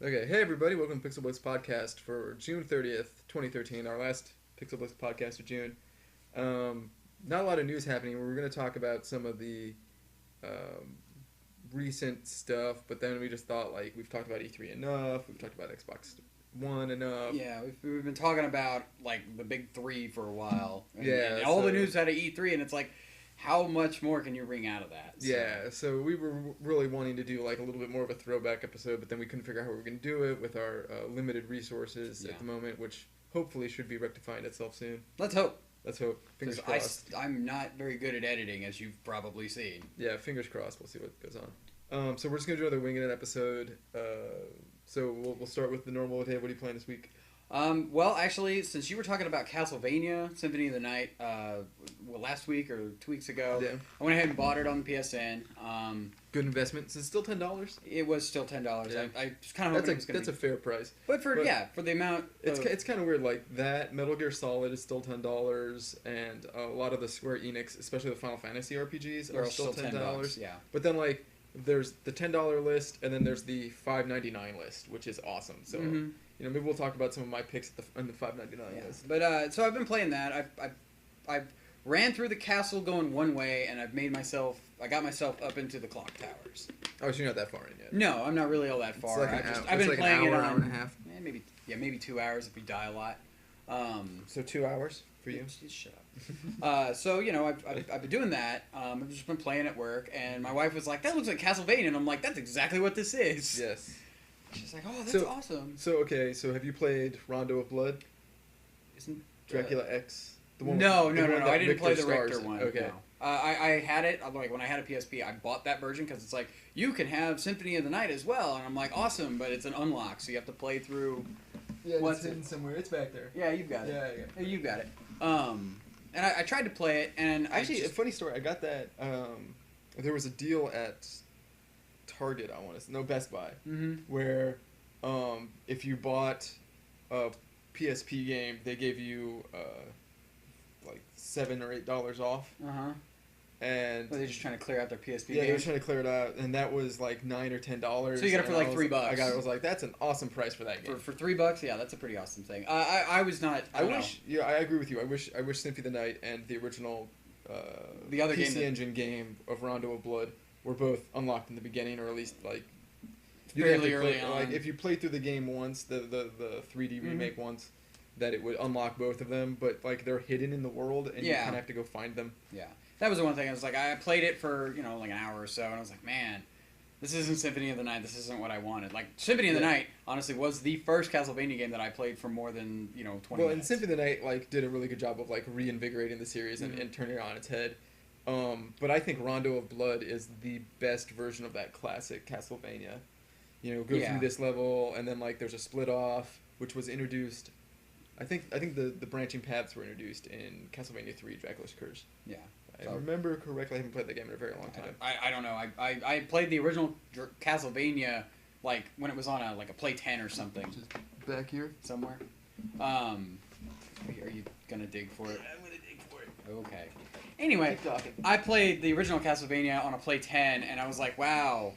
Okay, hey everybody, welcome to PixelBlips podcast for June 30th, 2013, our last PixelBlips podcast of June. Not a lot of news happening. We're going to talk about some of the recent stuff, but then we just thought, like, we've talked about E3 enough, we've talked about Xbox One enough. Yeah, we've been talking about, like, the big three for a while. And all so the news out of E3, and it's like, how much more can you wring out of that? So. Yeah, so we were really wanting to do, like, a little bit more of a throwback episode, but then we couldn't figure out how we were going to do it with our limited resources at the moment, which hopefully should be rectifying itself soon. Let's hope. Let's hope. Fingers crossed. I'm not very good at editing, as you've probably seen. Yeah, fingers crossed. We'll see what goes on. So we're just going to do another Wing It episode. So we'll start with the normal. Dave, what are you playing this week? Well, actually, since you were talking about Castlevania Symphony of the Night, last week or 2 weeks ago, yeah. I went ahead and bought it on the PSN. Good investment. Is it still $10? It was still $10. Yeah. I just kind of hoping it was going to be... That's a fair price. But for the amount... It's kind of weird, like, that Metal Gear Solid is still $10, and a lot of the Square Enix, especially the Final Fantasy RPGs, are still $10. Yeah. But then, like, there's the $10 list, and then there's the $5.99 list, which is awesome. So... Mm-hmm. You know, maybe we'll talk about some of my picks on the $5.99 list. But so I've been playing that. I've ran through the castle going one way, and I got myself up into the clock towers. Oh, so you're not that far in yet? No, I'm not really all that far. I've been playing it on hour and a half. Maybe 2 hours if we die a lot. So 2 hours for you? Just shut up. So you know, I've been doing that. I've just been playing at work, and my wife was like, "That looks like Castlevania," and I'm like, "That's exactly what this is." Yes. She's like, "Oh, that's awesome." So have you played Rondo of Blood? Isn't Dracula X the one? No. I didn't play the Richter one. Okay. No. I had it. Like when I had a PSP, I bought that version because it's like you can have Symphony of the Night as well, and I'm like, awesome, but it's an unlock, so you have to play through. Yeah, it's hidden somewhere. It's back there. Yeah, you've got it. Yeah, you got it. And I tried to play it, and actually, a funny story. I got that. There was a deal at Target, I want to say, no, Best Buy, where if you bought a PSP game, they gave you like $7 or $8 off. And they're just trying to clear out their PSP. Yeah, they were trying to clear it out, and that was like $9 or $10. So you got it for like $3. I got it. I was like, that's an awesome price for that game. For $3, yeah, that's a pretty awesome thing. I was not. I wish. Yeah, I agree with you. I wish Symphony of the Night and the original the other PC Engine game of Rondo of Blood were both unlocked in the beginning, or at least like fairly early on. Like if you played through the game once, the 3D remake once, that it would unlock both of them, but like they're hidden in the world, and you kind of have to go find them. Yeah, that was the one thing. I was like, I played it for like an hour or so, and I was like, man, this isn't Symphony of the Night. This isn't what I wanted. Like Symphony of the Night, honestly, was the first Castlevania game that I played for more than 20 minutes. And Symphony of the Night like did a really good job of like reinvigorating the series and turning it on its head. But I think Rondo of Blood is the best version of that classic Castlevania. You know, go through this level, and then like there's a split off, which was introduced. I think the branching paths were introduced in Castlevania 3, Dracula's Curse. Yeah. I remember correctly. I haven't played that game in a very long time. I don't know. I played the original Castlevania like when it was on a Play 10 or something. Just back here somewhere. Are you gonna dig for it? I'm gonna dig for it. Okay. Anyway, I played the original Castlevania on a Play 10, and I was like, wow,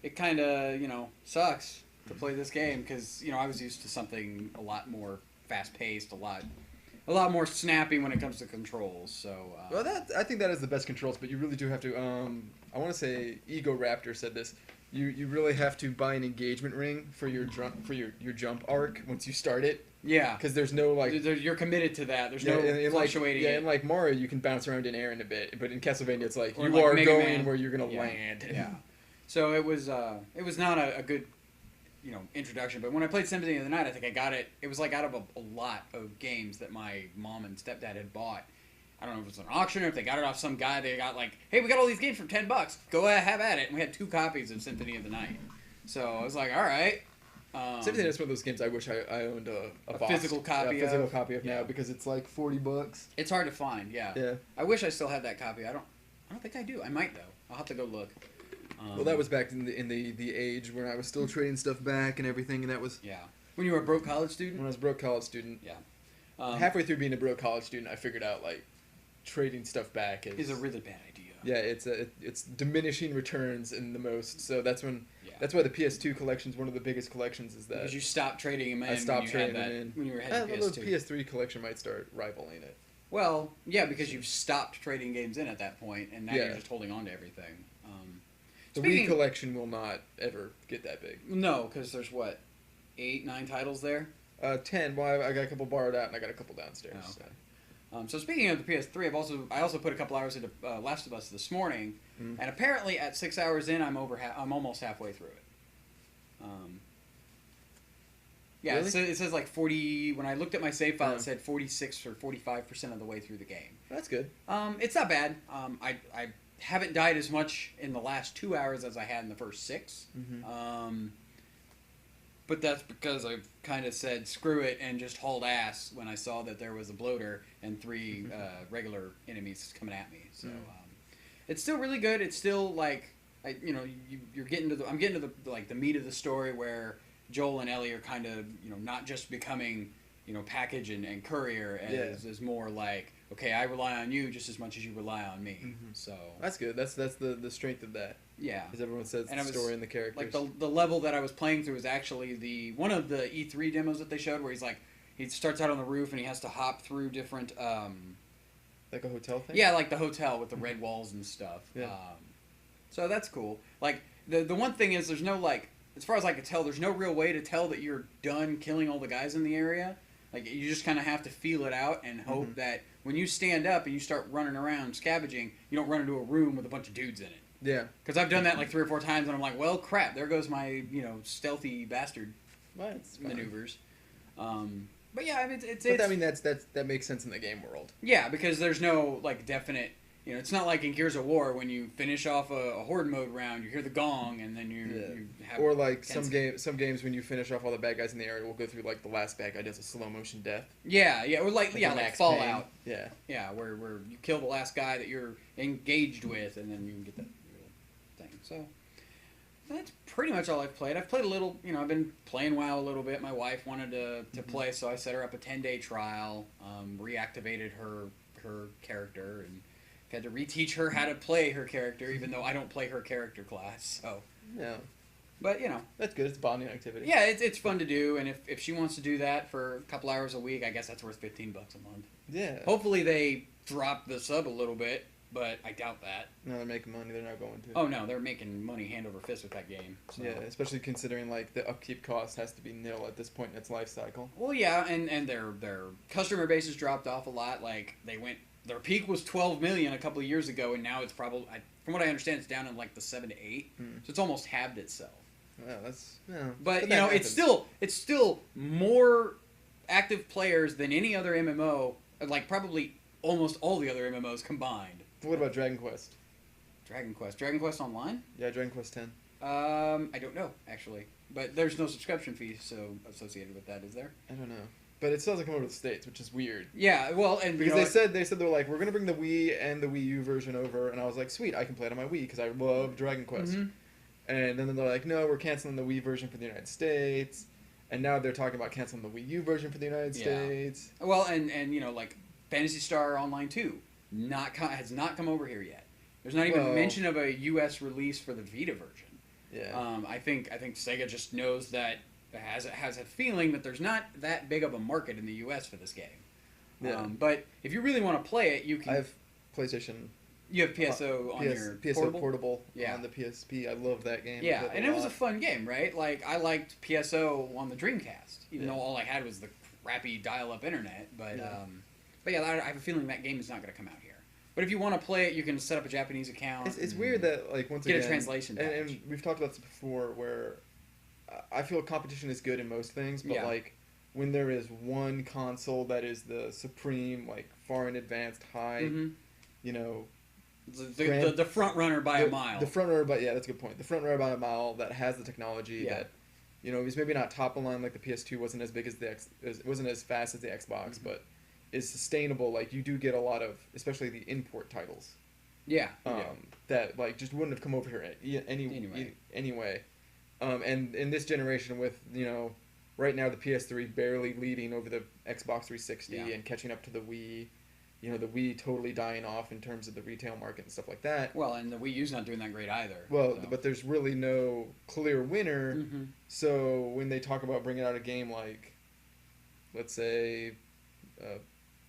it kind of, sucks to play this game, because, I was used to something a lot more fast-paced, a lot more snappy when it comes to controls, so... Well, I think that is the best controls, but you really do have to, I want to say Ego Raptor said this, you really have to buy an engagement ring for your jump arc once you start it. Yeah, because there's no you're committed to that. There's no fluctuating. In like Mario, you can bounce around in air in a bit, but in Castlevania, it's like you are going where you're gonna land. Yeah. So it was not a good introduction. But when I played Symphony of the Night, I think I got it. It was like out of a lot of games that my mom and stepdad had bought. I don't know if it was an auction or if they got it off some guy. They got like, hey, we got all these games for $10. Go have at it. And we had 2 copies of Symphony of the Night. So I was like, all right. Symphony is one of those games I wish I owned a box, physical copy of now, because it's like $40. It's hard to find, yeah. Yeah. I wish I still had that copy. I don't think I do. I might though. I'll have to go look. Well, that was back in the age when I was still trading stuff back and everything, and that was when you were a broke college student. When I was a broke college student. Yeah. Halfway through being a broke college student, I figured out like trading stuff back is a really bad idea. Yeah, it's diminishing returns in the most. So that's when That's why the PS2 collection is one of the biggest collections. Is that because you stopped trading them in. I stopped trading them in when you were heading PS2. The PS3 collection might start rivaling it. Well, yeah, because you've stopped trading games in at that point, and now you're just holding on to everything. The Wii collection will not ever get that big. No, because there's 8, 9 titles there. 10. Well, I got a couple borrowed out, and I got a couple downstairs. Oh, okay. So speaking of the PS3, I also put a couple hours into Last of Us this morning, and apparently at 6 hours in, I'm almost halfway through it. Yeah, really? It says like 40. When I looked at my save file, it said 46 or 45% of the way through the game. That's good. It's not bad. I haven't died as much in the last 2 hours as I had in the first 6. But that's because I kind of said screw it and just hauled ass when I saw that there was a bloater and 3 regular enemies coming at me. So it's still really good. It's still like you're getting to I'm getting to the meat of the story where Joel and Ellie are kind of not just becoming package and courier as more like, okay, I rely on you just as much as you rely on me. So that's good. That's the strength of that. Yeah, as everyone says, the story and the characters. Like the level that I was playing through is actually one of the E3 demos that they showed, where he starts out on the roof and he has to hop through different like a hotel thing. Yeah, like the hotel with the red walls and stuff. Yeah. So that's cool. Like the one thing is there's no as far as I could tell, there's no real way to tell that you're done killing all the guys in the area. Like, you just kind of have to feel it out and hope that when you stand up and you start running around scavenging, you don't run into a room with a bunch of dudes in it. Yeah. Because I've done that like 3 or 4 times, and I'm like, well, crap, there goes my, stealthy bastard maneuvers. But yeah, I mean, that makes sense in the game world. Yeah, because there's no, definite... it's not like in Gears of War when you finish off a horde mode round, you hear the gong, and then you have... Or some games when you finish off all the bad guys in the area, we'll go through the last bad guy does a slow motion death. Yeah, or like Fallout. Pain. Yeah. Yeah, where you kill the last guy that you're engaged with, and then you can get that thing. So that's pretty much all I've played. I've played a little, I've been playing WoW a little bit. My wife wanted to play, so I set her up a 10-day trial, reactivated her character, and had to reteach her how to play her character, even though I don't play her character class. So yeah, but that's good. It's a bonding activity. Yeah, it's fun to do, and if she wants to do that for a couple hours a week, I guess that's worth $15 a month. Yeah. Hopefully they drop the sub a little bit, but I doubt that. No, they're making money. They're not going to. Oh no, they're making money hand over fist with that game. So. Yeah, especially considering the upkeep cost has to be nil at this point in its life cycle. Well, yeah, and their customer base has dropped off a lot. Like their peak was 12 million a couple of years ago, and now it's probably, from what I understand, it's down in the 7 to 8. So it's almost halved itself. Well, that's But it's still more active players than any other MMO. Probably almost all the other MMOs combined. What about Dragon Quest? Dragon Quest Online? Yeah, Dragon Quest 10. I don't know actually, but there's no subscription fee associated with that, is there? I don't know. But it still hasn't come over to the States, which is weird. Yeah, well, and because they said they're like, we're gonna bring the Wii and the Wii U version over, and I was like, sweet, I can play it on my Wii because I love Dragon Quest. And then they're like, no, we're canceling the Wii version for the United States, and now they're talking about canceling the Wii U version for the United States. Well, and Phantasy Star Online 2 has not come over here yet. There's not even mention of a U.S. release for the Vita version. Yeah. I think Sega just knows that. Has a feeling that there's not that big of a market in the U.S. for this game. Yeah. But if you really want to play it, you can... I have PlayStation... You have PSO on your PSO portable on the PSP. I love that game. Yeah, and it was a fun game, right? I liked PSO on the Dreamcast, even though all I had was the crappy dial-up internet. But yeah, I have a feeling that game is not going to come out here. But if you want to play it, you can set up a Japanese account. It's weird that, once again... Get a translation package. And we've talked about this before, where... I feel competition is good in most things, but when there is one console that is the supreme, far in advanced, high, the front runner by a mile. The front runner, that's a good point. The front runner by a mile that has the technology that, is maybe not top of line like the PS2 wasn't as big as it wasn't as fast as the Xbox, but is sustainable. You do get a lot of, especially the import titles. Yeah. That just wouldn't have come over here anyway. And in this generation with, right now the PS3 barely leading over the Xbox 360 and catching up to the Wii, you know, the Wii totally dying off in terms of the retail market and stuff like that. Well, and the Wii U's not doing that great either. Well, but there's really no clear winner. Mm-hmm. So when they talk about bringing out a game like, let's say,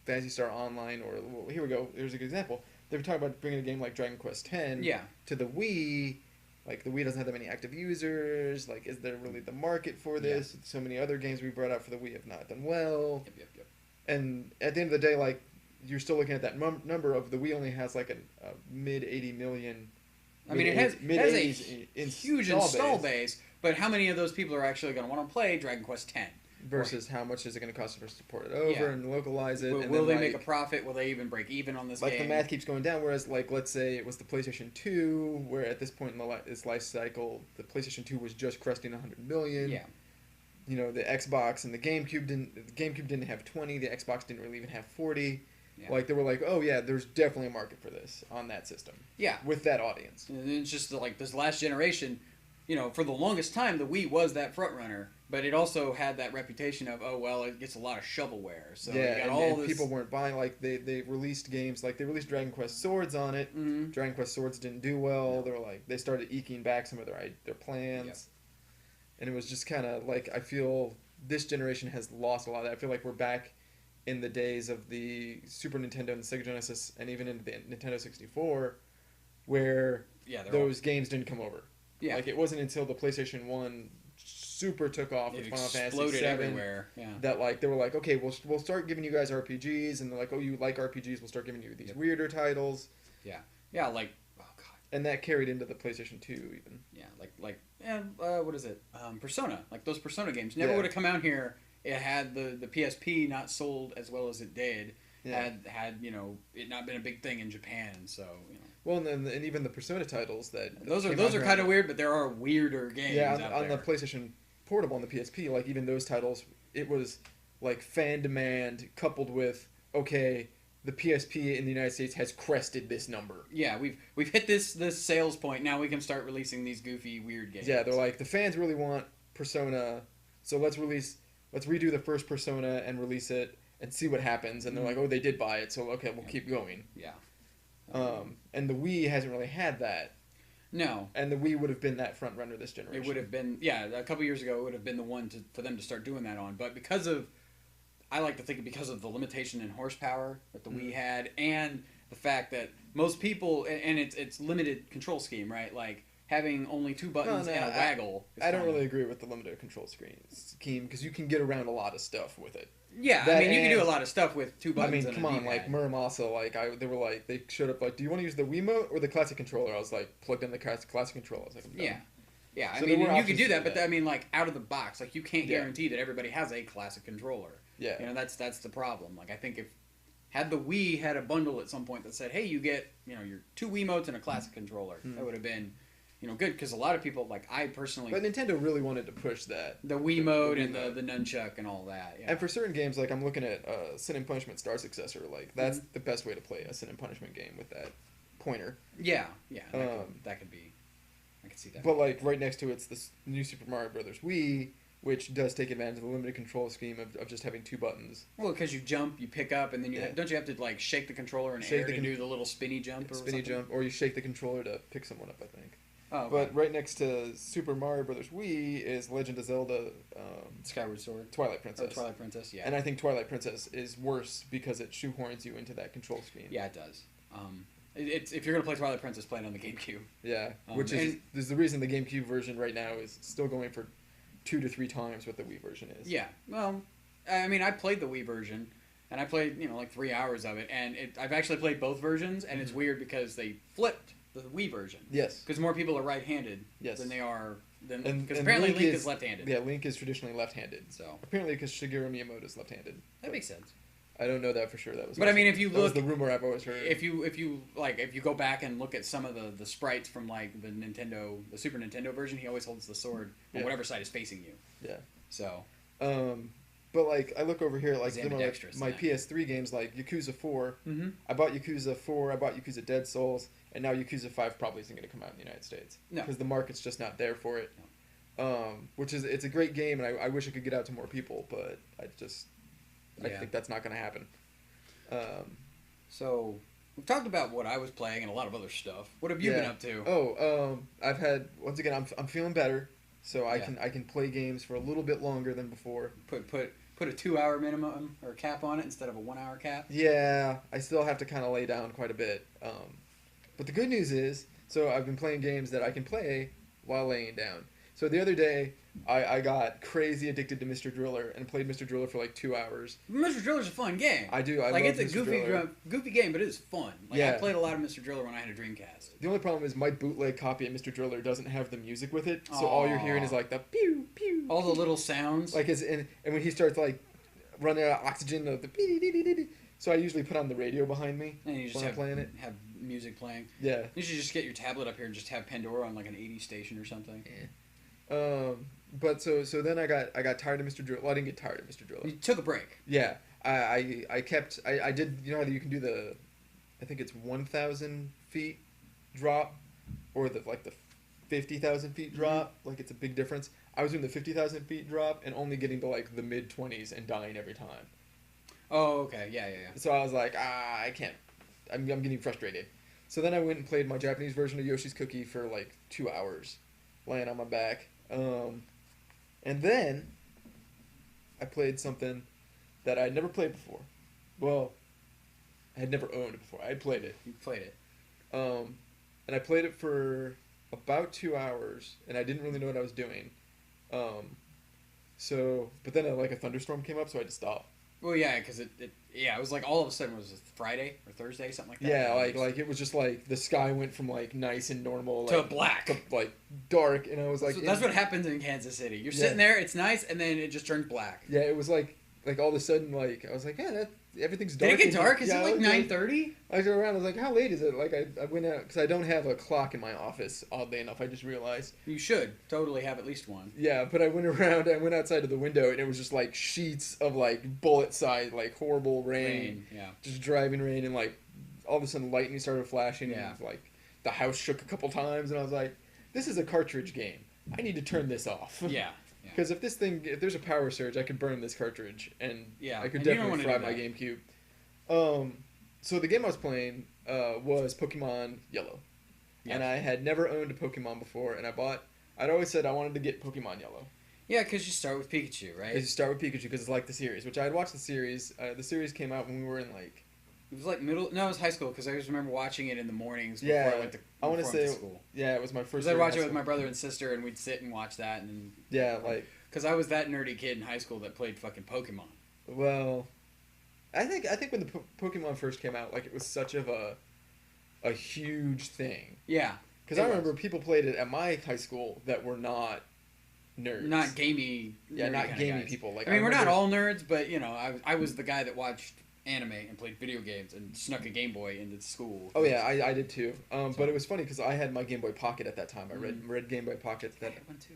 Phantasy Star Online, or well, here we go. Here's a good example. They were talking about bringing a game like Dragon Quest X to the Wii. Like, the Wii doesn't have that many active users. Like, is there really the market for this? So many other games we brought out for the Wii have not done well. Yep. And at the end of the day, like, you're still looking at that number of the Wii only has like a mid 80 million. I mean, it has a huge install base, but how many of those people are actually going to want to play Dragon Quest X? Versus how much is it going to cost to port it over and localize it? Will they make a profit? Will they even break even on this game? Like, the math keeps going down, whereas, like, let's say it was the PlayStation 2, where at this point in its life cycle, the PlayStation 2 was just cresting 100 million. Yeah. You know, the Xbox and the GameCube didn't have 20, the Xbox didn't really even have 40. Yeah. Like, they were like, oh yeah, there's definitely a market for this on that system. Yeah. With that audience. And it's just like this last generation, you know, for the longest time, the Wii was that front runner, but it also had that reputation of, oh, well, it gets a lot of shovelware. So yeah, and people weren't buying, like, they released games, like, they released Dragon Quest Swords on it. Mm-hmm. Dragon Quest Swords didn't do well. No. They were like, they started eking back some of their plans. Yep. And it was just kind of like, I feel this generation has lost a lot of that. I feel like we're back in the days of the Super Nintendo and the Sega Genesis, and even into the Nintendo 64, where those games didn't come over. Yeah. Like, it wasn't until the PlayStation 1 super took off with Final Fantasy VII everywhere. Yeah. That, like, they were like, okay, we'll start giving you guys RPGs, and they're like, oh, you like RPGs, we'll start giving you these weirder titles. Yeah. Yeah, like, oh god. And that carried into the PlayStation 2 even. Yeah, what is it? Persona. Like, those Persona games never would have come out here. It had the PSP not sold as well as it did. Yeah. Had you know, it not been a big thing in Japan, so you know. Well, and even the Persona titles that those are kind of weird, but there are weirder games. Yeah, on the PlayStation Portable, on the PSP, like, even those titles, it was like fan demand coupled with, okay, the PSP in the United States has crested this number. Yeah, we've hit this sales point. Now we can start releasing these goofy, weird games. Yeah, they're like, the fans really want Persona, so let's redo the first Persona and release it and see what happens. And they're like, oh, they did buy it, so okay, we'll keep going. Yeah. And the Wii hasn't really had that. No. And the Wii would have been that front runner this generation. It would have been, a couple years ago, it would have been the one for them to start doing that on. But I like to think because of the limitation in horsepower that the Wii had, and the fact that most people, and it's limited control scheme, right? Like, having only two buttons and a waggle. I don't really agree with the limited control scheme, because you can get around a lot of stuff with it. Yeah, I mean, you can do a lot of stuff with two buttons. I mean, come on, like, Muramasa, like, they showed up, like, do you want to use the Wiimote or the classic controller? I was like, plugged in the classic controller. I was like, no. Yeah, so I mean, you can do that, but I mean, like, out of the box, like, you can't guarantee that everybody has a classic controller. Yeah. You know, that's the problem. Like, I think had the Wii had a bundle at some point that said, hey, you get, you know, your two Wiimotes and a classic controller, that would have been, you know, good, because a lot of people, like, I personally... But Nintendo really wanted to push that. The Wiimote and the nunchuck and all that, yeah. And for certain games, like, I'm looking at Sin and Punishment Star Successor, like, that's the best way to play a Sin and Punishment game with that pointer. Yeah, that could be... I can see that. But, like, right next to it's this new Super Mario Brothers Wii, which does take advantage of the limited control scheme of just having two buttons. Well, because you jump, you pick up, and then don't you have to, like, shake the controller in air to do the little spinny jump or something? Spinny jump, or you shake the controller to pick someone up, I think. Oh, okay. But right next to Super Mario Brothers Wii is Legend of Zelda... Skyward Sword. Twilight Princess. Oh, Twilight Princess, yeah. And I think Twilight Princess is worse because it shoehorns you into that control scheme. Yeah, it does. It's if you're going to play Twilight Princess, play it on the GameCube. Yeah, which is the reason the GameCube version right now is still going for 2 to 3 times what the Wii version is. Yeah, well, I mean, I played the Wii version, and I played, you know, like 3 hours of it, and I've actually played both versions, and it's weird because they flipped the Wii version. Yes. Because more people are right-handed than they are... Because apparently Link is left-handed. Yeah, Link is traditionally left-handed. So apparently because Shigeru Miyamoto is left-handed. That makes sense. I don't know that for sure. But I mean, if you look... That was the rumor I've always heard. If you go back and look at some of the sprites from, like, the Super Nintendo version, he always holds the sword on whatever side is facing you. Yeah. So... But, like, I look over here, like, my PS3 games, like Yakuza 4. Mm-hmm. I bought Yakuza 4, I bought Yakuza Dead Souls, and now Yakuza 5 probably isn't going to come out in the United States. No. Because the market's just not there for it. No. It's a great game, and I wish it could get out to more people, but I think that's not going to happen. So we've talked about what I was playing and a lot of other stuff. What have you been up to? I've had once again. I'm feeling better, so I can play games for a little bit longer than before. Put a 2-hour minimum or cap on it instead of a 1-hour cap. Yeah, I still have to kind of lay down quite a bit. But the good news is, so I've been playing games that I can play while laying down. So the other day, I got crazy addicted to Mr. Driller and played Mr. Driller for like 2 hours. Mr. Driller's a fun game. I do. I like love it's a Mr. goofy game, but it is fun. Like Yeah. I played a lot of Mr. Driller when I had a Dreamcast. The only problem is my bootleg copy of Mr. Driller doesn't have the music with it, so all you're hearing is like the pew pew. All the little sounds. Like and when he starts like running out of oxygen, the so I usually put on the radio behind me and you just when I'm playing it. Have music playing. Yeah. You should just get your tablet up here and just have Pandora on like an 80s station or something. Yeah. But so then I got tired of Mr. Driller. Well, I didn't get tired of Mr. Driller. You took a break. Yeah. I did, you know how you can do the, I think it's 1,000 feet drop, or the 50,000 feet drop. Like it's a big difference. I was doing the 50,000 feet drop and only getting to like the mid-20s and dying every time. Oh, okay. Yeah. So I was like, I can't. I'm getting frustrated. So then I went and played my Japanese version of Yoshi's Cookie for like 2 hours, laying on my back. And then I played something that I had never played before. Well, I had never owned before. I had played it. You played it. And I played it for about 2 hours, and I didn't really know what I was doing. But then a thunderstorm came up, so I had to stop. Well, yeah, because it was like all of a sudden it was Friday or Thursday, something like that. Yeah, like it was just like the sky went from like nice and normal to black, to like dark, and I was like, that's what happens in Kansas City. You're sitting there, it's nice, and then it just turns black. Yeah, it was like all of a sudden, like I was like, yeah, everything's dark. Did it get dark? Is it like 9:30? I looked around. I was like, how late is it? Like I went out because I don't have a clock in my office. Oddly enough, I just realized. You should totally have at least one. Yeah, but I went around. I went outside of the window, and it was just like sheets of like bullet-sized, like horrible rain. Yeah. Just driving rain, and like all of a sudden lightning started flashing. Yeah. And like the house shook a couple times, and I was like, this is a cartridge game. I need to turn this off. Yeah. Because if there's a power surge, I could burn this cartridge, and I could and definitely fry my GameCube. So the game I was playing was Pokemon Yellow, and I had never owned a Pokemon before, and I'd always said I wanted to get Pokemon Yellow. Yeah, because you start with Pikachu, right? You start with Pikachu because it's like the series, which I had watched the series. The series came out when we were in like. It was like middle. No, it was high school because I just remember watching it in the mornings before I went to school. Yeah, it was my first. I'd watch it with my brother and sister, and we'd sit and watch that, and because I was that nerdy kid in high school that played fucking Pokemon. Well, I think when the Pokemon first came out, like it was such of a huge thing. Yeah, because I remember people played it at my high school that were not nerds, not gamey. Yeah, not gamey people. Like I mean, we're not all nerds, but you know, I was the guy that watched anime and played video games and snuck a Game Boy into school. Oh yeah, I did too. But it was funny because I had my Game Boy Pocket at that time. I read Game Boy Pocket. I had one too.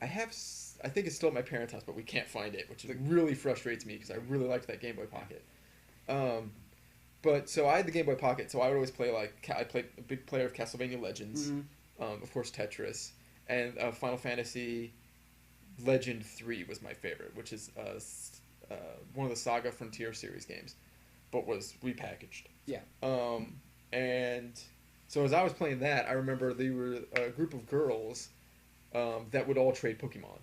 I think it's still at my parents' house, but we can't find it, which really frustrates me because I really liked that Game Boy Pocket. But so I had the Game Boy Pocket, so I would always play I played a big player of Castlevania Legends, of course Tetris, and Final Fantasy Legend 3 was my favorite, which is one of the Saga Frontier series games, but was repackaged. Yeah. And so as I was playing that, I remember they were a group of girls that would all trade Pokemon.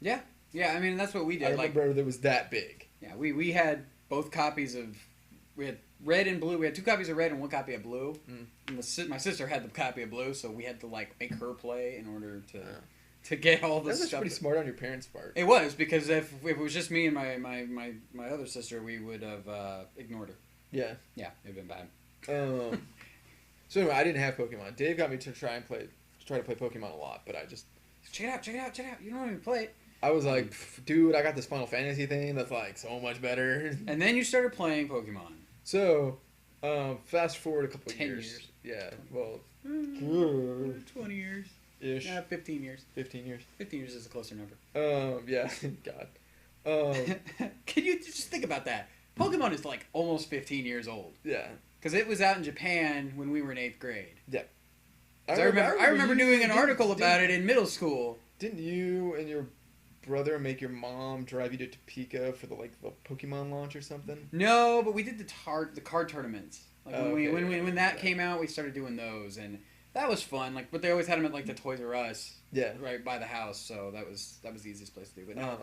Yeah. Yeah, I mean, that's what we did. I remember there was that big. Yeah, we had both copies of... We had red and blue. We had 2 copies of red and 1 copy of blue. And my sister had the copy of blue, so we had to, make her play in order to get all this stuff. That's pretty smart on your parents' part. It was, because if it was just me and my other sister, we would have ignored her. Yeah. Yeah, it would have been bad. So anyway, I didn't have Pokemon. Dave got me to try to play Pokemon a lot, but I just... Check it out. You don't even play it. I was like, dude, I got this Final Fantasy thing that's like so much better. And then you started playing Pokemon. So, fast forward a couple of 10 years. years. Yeah, well... 20 years. Ish. Yeah, 15 years. 15 years. 15 years is a closer number. Yeah, God. Can you just think about that? Pokemon is like almost 15 years old. Yeah. Because it was out in Japan when we were in 8th grade. Yeah. I remember doing an article about it in middle school. Didn't you and your brother make your mom drive you to Topeka for the Pokemon launch or something? No, but we did the card tournaments. Like when that came out, we started doing those, and that was fun. Like, but they always had them at like the Toys R Us, right by the house. So that was the easiest place to do. But no,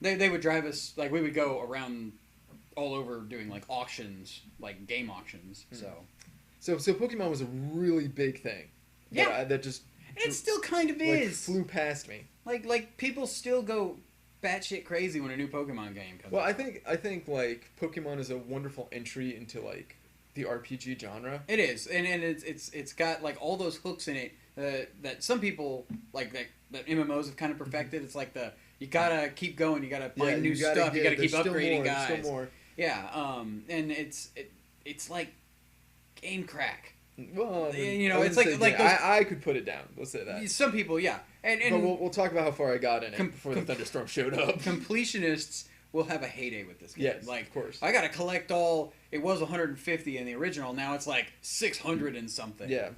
they would drive us, like we would go around all over doing like auctions, like game auctions. So Pokemon was a really big thing. That just and it still kind of is. Flew past me. Like people still go batshit crazy when a new Pokemon game comes out. Well, I think like Pokemon is a wonderful entry into like the RPG genre. It is, and it's got like all those hooks in it that some people like that MMOs have kind of perfected. It's like you gotta keep going, you gotta find new stuff, you gotta keep upgrading guys. Still more. Yeah, and it's like game crack. Well, it's like those, I could put it down. Let's say that. Some people, yeah, and but we'll talk about how far I got in it before the thunderstorm showed up. Completionists will have a heyday with this game. Yes, like, of course. I gotta collect all. It was 150 in the original. Now it's like 600 and something. Yeah.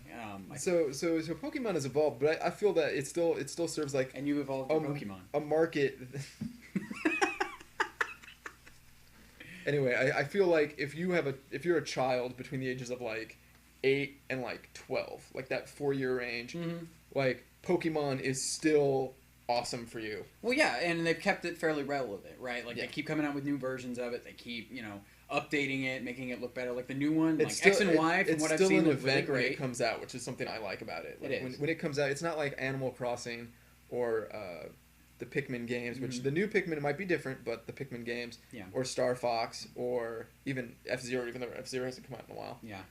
So Pokemon has evolved, but I feel that it still serves like. And you evolved your Pokemon. A market. Anyway, I feel like if you're a child between the ages of like 8 and like 12, like that 4-year range, like Pokemon is still awesome for you. Well, yeah, and they've kept it fairly relevant, right? Like they keep coming out with new versions of it. They keep updating it, making it look better. Like the new one, like X and Y, from what I've seen, looks really great. When it comes out, which is something I like about it. Like it is. When it comes out, it's not like Animal Crossing or the Pikmin games, which the new Pikmin might be different, but the Pikmin games, or Star Fox, or even F-Zero, even though F-Zero hasn't come out in a while. Yeah.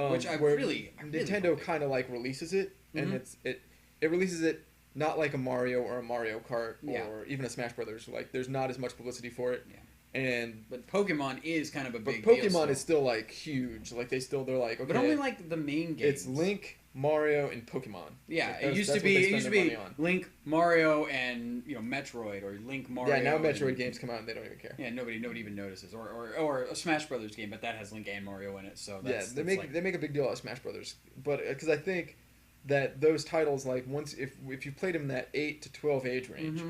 Which I really Nintendo kind of like releases it, and it releases it not like a Mario or a Mario Kart or even a Smash Brothers. Like there's not as much publicity for it. Yeah. But Pokemon is kind of a big deal. But Pokemon is still like huge. Like they're like okay. But only like the main games. It's Link, Mario, and Pokemon. Yeah, like it used to be Link, Mario, and Metroid or Link, Mario. Yeah, now Metroid games come out and they don't even care. Yeah, nobody even notices. Or a Smash Brothers game, but that has Link and Mario in it. So that's, they make a big deal out of Smash Brothers, but because I think that those titles, like once if you played them in that 8 to 12 age range,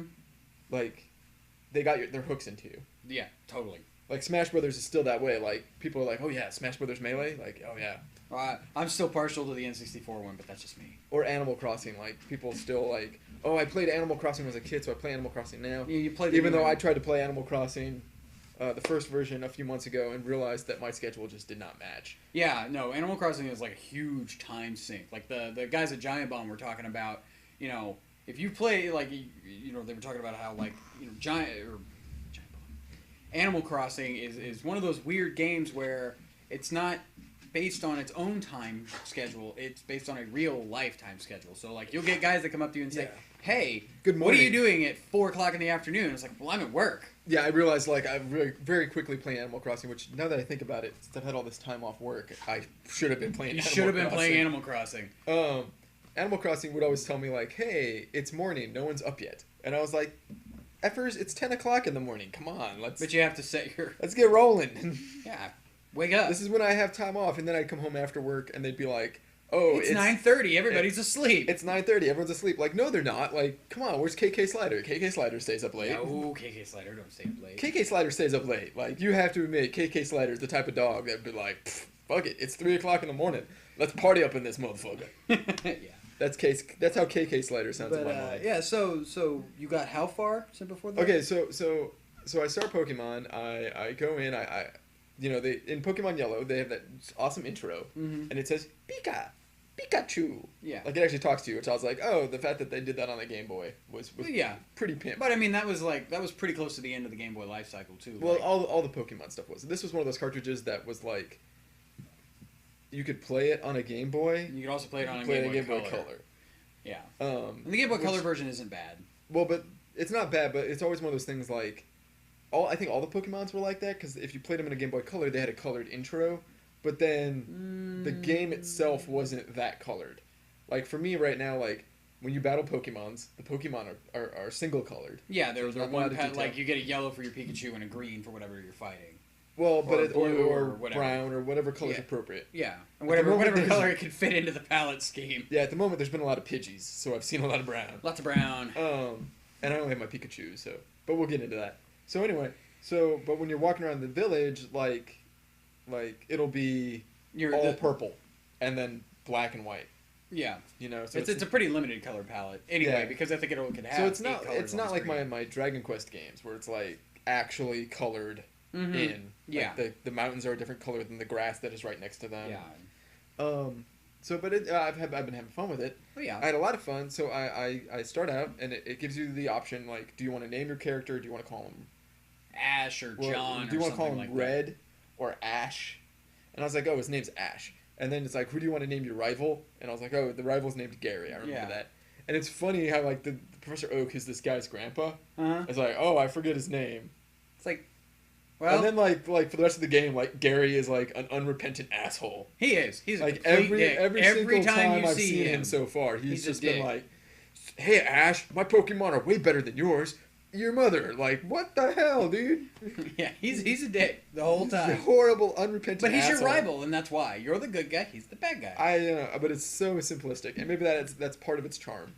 like they got their hooks into you. Yeah, totally. Like Smash Brothers is still that way. Like people are like, oh yeah, Smash Brothers Melee. Like oh yeah. I'm still partial to the N64 one, but that's just me. Or Animal Crossing. Like people still like, oh, I played Animal Crossing as a kid, so I play Animal Crossing now. Yeah, you played even though I tried to play Animal Crossing, the first version a few months ago, and realized that my schedule just did not match. Yeah, no, Animal Crossing is like a huge time sink. Like the guys at Giant Bomb were talking about, if you play like they were talking about how like Giant Bomb, Animal Crossing is one of those weird games where it's not based on its own time schedule. It's based on a real lifetime schedule. So like you'll get guys that come up to you and say, "Hey, good morning. What are you doing at 4:00 in the afternoon?" It's like, "Well, I'm at work." Yeah, I realized like I very quickly play Animal Crossing, which now that I think about it, since I've had all this time off work, I should have been playing. You should have been playing Animal Crossing. Animal Crossing would always tell me like, "Hey, it's morning. No one's up yet," and I was like, "At first, it's 10 o'clock in the morning. Come on, But you have to set your. Let's get rolling." Yeah. Wake up. This is when I have time off, and then I'd come home after work, and they'd be like, "Oh, it's 9:30. Everybody's asleep." It's 9:30. Everyone's asleep. Like, no, they're not. Like, come on, where's KK Slider? KK Slider stays up late. No, KK Slider don't stay up late. KK Slider stays up late. Like, you have to admit, KK Slider is the type of dog that'd be like, "Fuck it, it's 3:00 in the morning. Let's party up in this motherfucker." Yeah. That's how KK Slider sounds in my mind. Yeah. So you got how far since before that? Okay, so I start Pokemon. I go in. In Pokemon Yellow, they have that awesome intro, and it says Pikachu. Yeah. Like it actually talks to you, which I was like, oh, the fact that they did that on the Game Boy was pretty pimp. But I mean, that was pretty close to the end of the Game Boy life cycle too. Well, all the Pokemon stuff was. This was one of those cartridges that was like, you could play it on a Game Boy. You could also play it on a Game Boy Color. Yeah. And the Game Boy Color version isn't bad. Well, but it's not bad, but it's always one of those things like. I think all the Pokemons were like that, because if you played them in a Game Boy Color, they had a colored intro, but then the game itself wasn't that colored. Like, for me right now, like, when you battle Pokemons, the Pokemon are single colored. Yeah, there's one like, you get a yellow for your Pikachu and a green for whatever you're fighting. Well, but or brown, or whatever color's appropriate. Yeah, and whatever color it can fit into the palette scheme. Yeah, at the moment, there's been a lot of Pidgeys, so I've seen a lot of brown. Lots of brown. And I only have my Pikachu, so... But we'll get into that. So anyway, but when you're walking around the village, like it'll be all purple, and then black and white. Yeah, you know, so it's a pretty limited color palette anyway, because I think it could have. So it's not like my Dragon Quest games where it's like actually colored in. Like the mountains are a different color than the grass that is right next to them. Yeah. So, but I've been having fun with it. Oh yeah. I had a lot of fun. So I start out and it gives you the option like, do you want to name your character? Or do you want to call him Ash or John? Do you want to call him like Red or Ash? And I was like, oh, his name's Ash. And then it's like, who do you want to name your rival? And I was like, oh, the rival's named Gary. I remember that. And it's funny how like the Professor Oak is this guy's grandpa. It's like, oh, I forget his name. It's like, well, and then like for the rest of the game, like Gary is like an unrepentant asshole. He is. He's like a complete dick. Every single time I've seen him so far, he's just been like, hey Ash, my Pokemon are way better than yours. Your mother, like, what the hell, dude? Yeah, he's a dick the whole time. He's a horrible, unrepentant But he's asshole. your rival, and that's why. You're the good guy, he's the bad guy. But it's so simplistic, and maybe that's part of its charm.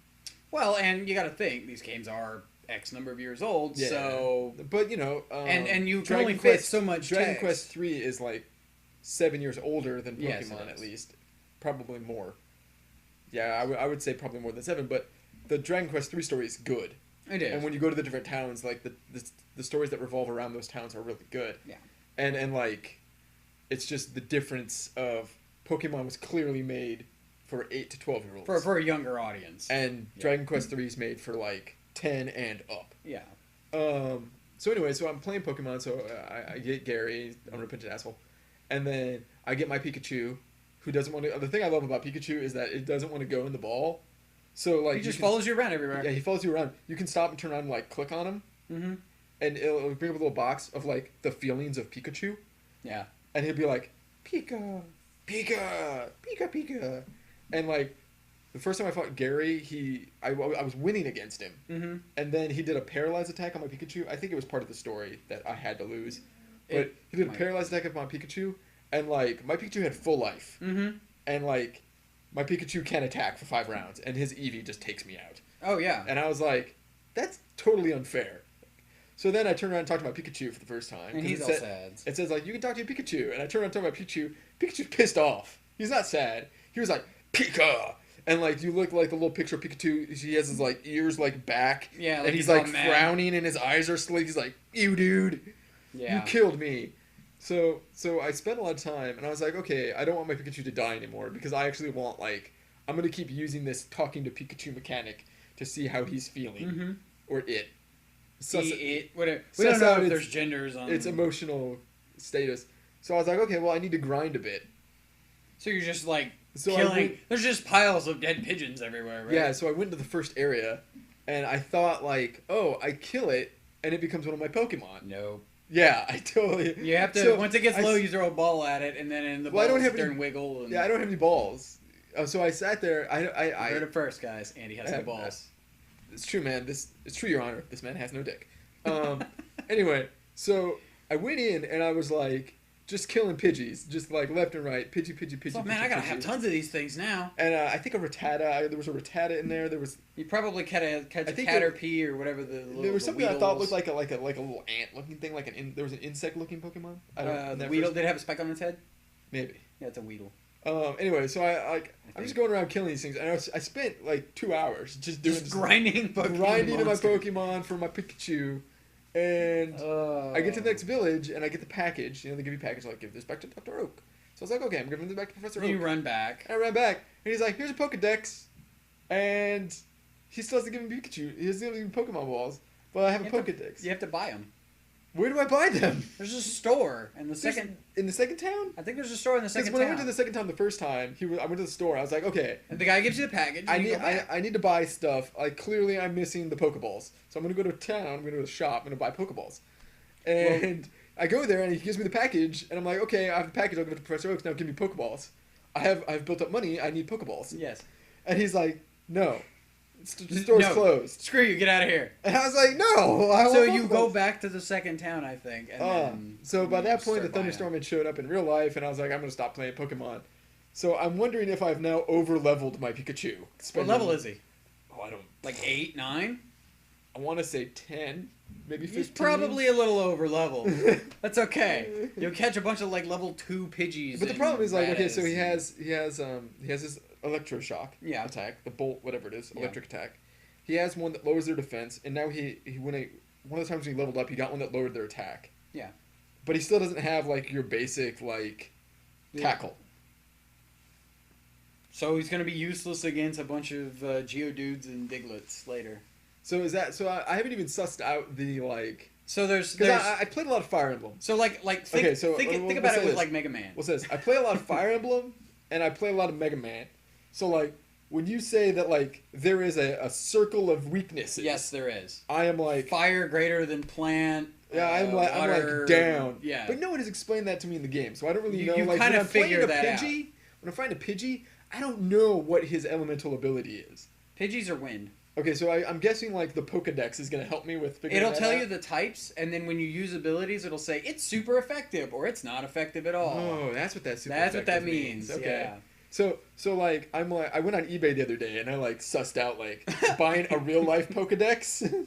Well, and you got to think, these games are X number of years old, so... But, you know... and you can only fit so much Dragon text. Quest 3 is, like, 7 years older than Pokemon, at least. Probably more. Yeah, I would say probably more than 7, but the Dragon Quest 3 story is good. It is. And when you go to the different towns, like the stories that revolve around those towns are really good. Yeah. And like, it's just the difference of Pokemon was clearly made for 8 to 12-year-olds. For a younger audience. And Dragon Quest 3 is made for like 10 and up. Yeah. So anyway, so I'm playing Pokemon, so I get Gary, unrepentant asshole, and then I get my Pikachu, who doesn't want to. The thing I love about Pikachu is that it doesn't want to go in the ball. So like he just follows you around everywhere. Yeah, he follows you around. You can stop and turn around and like click on him, and it'll bring up a little box of like the feelings of Pikachu. Yeah, and he'll be like, Pika, Pika, Pika, Pika, and like the first time I fought Gary, I was winning against him, and then he did a paralyzed attack on my Pikachu. I think it was part of the story that I had to lose, but he did a paralyzed attack on my Pikachu, and like my Pikachu had full life, and like. My Pikachu can attack for 5 rounds, and his Eevee just takes me out. Oh, yeah. And I was like, that's totally unfair. So then I turned around and talked to my Pikachu for the first time. And he's all sad. It says, like, you can talk to your Pikachu. And I turned around and talked to my Pikachu. Pikachu's pissed off. He's not sad. He was like, Pika! And, like, you look like the little picture of Pikachu. He has his, like, ears, like, back. Yeah, like and he's like, frowning, and his eyes are slit. He's like, you, dude. Yeah. You killed me. So I spent a lot of time, and I was like, okay, I don't want my Pikachu to die anymore, because I actually want, like, I'm going to keep using this talking to Pikachu mechanic to see how he's feeling. Or it. Whatever. We don't know if there's genders on its emotional status. So I was like, okay, well, I need to grind a bit. So you're just, like, killing... There's just piles of dead pigeons everywhere, right? Yeah, so I went to the first area, and I thought, like, oh, I kill it, and it becomes one of my Pokemon. No. Yeah, I totally... You have to... once it gets low, you throw a ball at it, and then in the ball, and wiggle. And... Yeah, I don't have any balls. So I sat there... I heard it first, guys. Andy has no balls. It's true, man. It's true, Your Honor. This man has no dick. Anyway, so I went in, and I was like... Just killing Pidgeys, just like left and right, Pidgey. So, man, I gotta have tons of these things now. And I think a Rattata, there was a Rattata in there. There was. You probably catch a Caterpie or whatever the. There was something I thought looked like a little ant-looking thing, there was an insect-looking Pokemon. The Weedle, did it have a speck on its head? Maybe. Yeah, it's a Weedle. Anyway, so I'm just going around killing these things, and I spent like 2 hours just doing grinding my Pokemon for my Pikachu. And I get to the next village, and I get the package. You know, they give you a package, like, give this back to Dr. Oak. So I was like, okay, I'm giving this back to Professor Oak. You run back. And I ran back, and he's like, here's a Pokedex. And he still hasn't given me Pikachu. He hasn't given me Pokemon balls. But I have a Pokedex. You have to buy them. Where do I buy them? There's a store in the second... In the second town? I think there's a store in the second town. Because when I went to the second town the first time, I went to the store. I was like, okay. And the guy gives you the package. I need to buy stuff. Like, clearly I'm missing the Pokeballs. So I'm going to go to town. I'm going to go to the shop. I'm going to buy Pokeballs. And I go there, and he gives me the package. And I'm like, okay, I have the package. I'll give it to Professor Oaks. Now give me Pokeballs. I've built up money. I need Pokeballs. Yes. And he's like, no. The store's closed. Screw you, get out of here. And I was like, no. So you go back to the second town, I think. And then so by that point, the thunderstorm had showed up in real life, and I was like, I'm going to stop playing Pokemon. So I'm wondering if I've now over-leveled my Pikachu. What level is he? Oh, I don't... Like 8, 9? I want to say 10, maybe 15. He's probably a little over level. That's okay. You'll catch a bunch of like level 2 Pidgeys. But the problem is like, okay, so he has his electroshock attack, the bolt, whatever it is, electric attack. He has one that lowers their defense, and now one of the times when he leveled up, he got one that lowered their attack. Yeah. But he still doesn't have like your basic like tackle. So he's gonna be useless against a bunch of Geodudes and Digletts later. So is that so? I haven't even sussed out the like. So there's I played a lot of Fire Emblem. So think about it with like Mega Man. Well, says I play a lot of Fire Emblem and I play a lot of Mega Man. So like when you say that like there is a circle of weaknesses. Yes, there is. I am like fire greater than plant. Yeah, I'm like down. Yeah. But no one has explained that to me in the game, so I don't really know. You like kind when of I'm playing figure a that Pidgey, when I find a Pidgey, I don't know what his elemental ability is. Pidgeys are wind. Okay, so I'm guessing like the Pokedex is going to help me with figuring that out. It'll tell you the types, and then when you use abilities, it'll say it's super effective or it's not effective at all. Oh, that's what that means. Okay. Yeah. So like I went on eBay the other day and I like sussed out like buying a real life Pokedex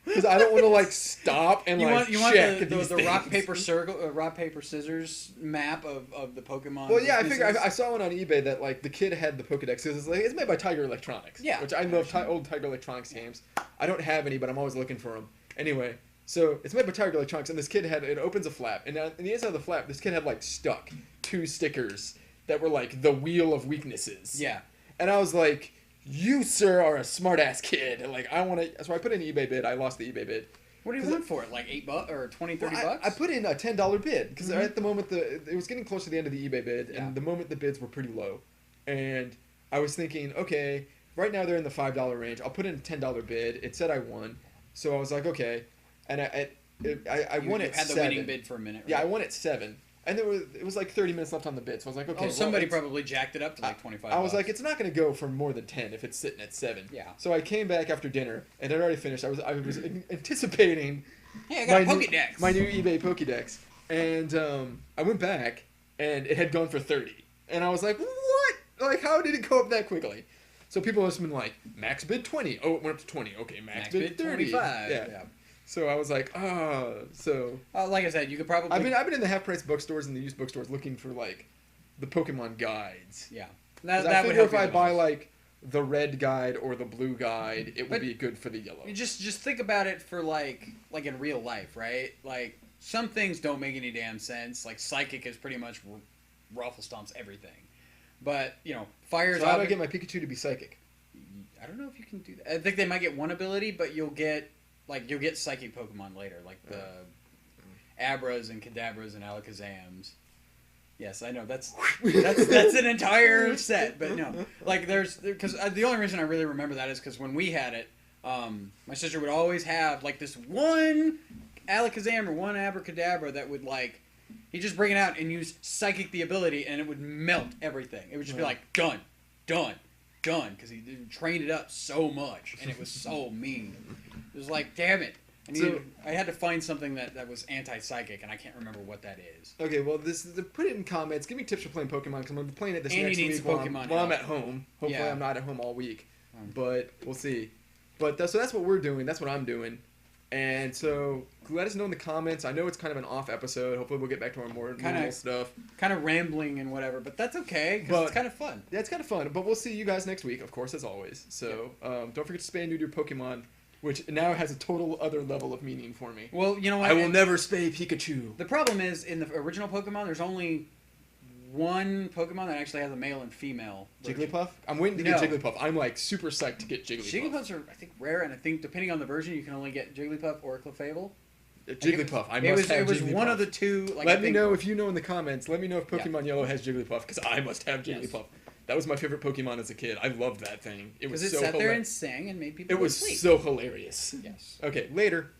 because I don't want to like stop and check the rock paper scissors map of the Pokemon. Well, yeah, I figured I saw one on eBay that like the kid had the Pokedex. It's made by Tiger Electronics. Yeah, which I love old Tiger Electronics games. I don't have any, but I'm always looking for them. Anyway, so it's made by Tiger Electronics, and this kid it opens a flap, and on the inside of the flap, this kid had like stuck 2 stickers that were like the wheel of weaknesses. Yeah, and I was like, "You, sir, are a smart ass kid." And like I want to, so I put in an eBay bid. I lost the eBay bid. What do you want for it? Like $8 or $20, $30? I put in a $10 bid because at the moment it was getting close to the end of the eBay bid, and the moment the bids were pretty low, and I was thinking, okay, right now they're in the $5 range. I'll put in a $10 bid. It said I won, so I was like, okay, and I won at 7. You had the winning bid for a minute. Right? Yeah, I won at 7. And it was like 30 minutes left on the bid, so I was like, okay. Somebody probably jacked it up to like $25. I was like, it's not going to go for more than 10 if it's sitting at 7. Yeah. So I came back after dinner, and it already finished. I was anticipating. Hey, I got a Pokédex. My new eBay Pokédex, and I went back, and it had gone for 30, and I was like, what? Like, how did it go up that quickly? So people have been like, max bid 20. Oh, it went up to 20. Okay, max bid 30. 25. Yeah. So I was like, like I said, you could probably. I've been in the half price bookstores and the used bookstores looking for like the Pokemon guides. Yeah. I figure if I buy like the red guide or the blue guide, it would be good for the yellow. You just think about it for like in real life, right? Like some things don't make any damn sense. Like Psychic is pretty much Ruffle Stomps everything, but Fire. So how do I get my Pikachu to be Psychic? I don't know if you can do that. I think they might get one ability, but you'll get Psychic Pokemon later, like the Abras and Kadabras and Alakazams. Yes, I know that's an entire set, but no, like because the only reason I really remember that is because when we had it, my sister would always have like this one Alakazam or one Abracadabra that would like he'd just bring it out and use Psychic the ability and it would melt everything. It would just be like done, because he trained it up so much and it was so mean. It was like, damn it. I had to find something that was anti-psychic, and I can't remember what that is. Okay, well, put it in comments. Give me tips for playing Pokemon, because I'm going to be playing it this next week while I'm at home. Hopefully I'm not at home all week, but we'll see. But so that's what we're doing. That's what I'm doing. And so let us know in the comments. I know it's kind of an off episode. Hopefully we'll get back to our more normal stuff. Kind of rambling and whatever, but that's okay, because it's kind of fun. Yeah, it's kind of fun. But we'll see you guys next week, of course, as always. So don't forget to spay and neuter your Pokemon, which now has a total other level of meaning for me. Well, you know what? I will never spay Pikachu. The problem is, in the original Pokemon, there's only one Pokemon that actually has a male and female version. Jigglypuff? I'm waiting to get Jigglypuff. I'm like super psyched to get Jigglypuff. Jigglypuffs are, I think, rare, and I think depending on the version, you can only get Jigglypuff or Clefable. Jigglypuff. I must have Jigglypuff. It was one of the two. Let me know if you know in the comments. Let me know if Pokemon Yellow has Jigglypuff, because I must have Jigglypuff. Yes. That was my favorite Pokemon as a kid. I loved that thing. It was so hilarious. Because it sat there and sang and made people sleep. It was so hilarious. Yes. Okay, later.